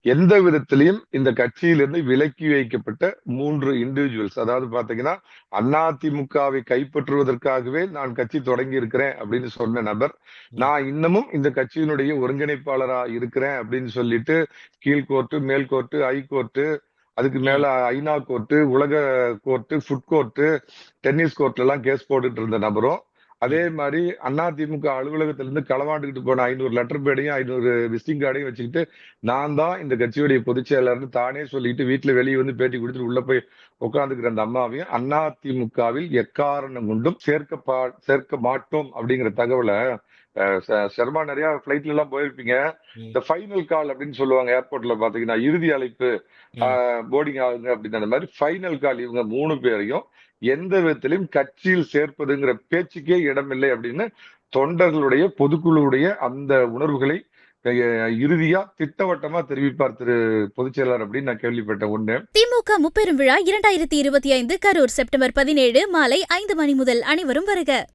எந்த விதத்திலையும் இந்த கட்சியிலிருந்து விலக்கி வைக்கப்பட்ட 3 இண்டிவிஜுவல்ஸ். அதாவது பாத்தீங்கன்னா, அதிமுகவை கைப்பற்றுவதற்காகவே நான் கட்சி தொடங்கி இருக்கிறேன் அப்படின்னு சொன்ன நபர், ம். நான் இன்னமும் இந்த கட்சியினுடைய ஒருங்கிணைப்பாளரா இருக்கிறேன் அப்படின்னு சொல்லிட்டு, கீழ் கோர்ட்டு, மேல் கோர்ட்டு, ஹை கோர்ட்டு, அதுக்கு ம். மேல ஐநா கோர்ட்டு, உலக கோர்ட்டு, ஃபுட் கோர்ட்டு, டென்னிஸ் கோர்ட்ல எல்லாம் கேஸ் போட்டுட்டு இருந்த நபரும், அதே ம். மாரி அதிமுக அலுவலகத்திலிருந்து களவாண்டுகிட்டு போன 500 லெட்டர் பேடையும் 500 விசிட்டிங் கார்டையும் வச்சுக்கிட்டு நான் தான் இந்த கட்சியுடைய பொதுச் செயலாளர்னு தானே சொல்லிட்டு வீட்டுல வெளியே வந்து பேட்டி கொடுத்துட்டு உள்ள போய் உட்கார்ந்துக்கிற அந்த அம்மாவையும் அதிமுகவில் எக்காரணம் கொண்டும் சேர்க்க மாட்டோம் அப்படிங்கிற தகவலை சர்மா நிறைய பிளைட்ல எல்லாம் போயிருப்பீங்க. ம். இந்த ஃபைனல் கால் அப்படின்னு சொல்லுவாங்க ஏர்போர்ட்ல பாத்தீங்கன்னா, இறுதி அழைப்பு ம். போர்டிங் ஆகுங்க அப்படின்னு அந்த மாதிரி ஃபைனல் கால் இவங்க 3 பேரையும் எந்த விதத்திலும் கட்சியில் சேர்ப்பதுங்கிற பேச்சுக்கே இடமில்லை அப்படின்னு தொண்டர்களுடைய பொதுக்குழுவுடைய அந்த உணர்வுகளை இறுதியா திட்டவட்டமா தெரிவிப்பார் திரு பொதுச் செயலாளர் அப்படின்னு நான் கேள்விப்பட்டேன் ஒண்ணு. திமுக முப்பெரும் விழா 2025 கரூர் செப்டம்பர் 17 மாலை 5 மணி முதல் அனைவரும் வருக.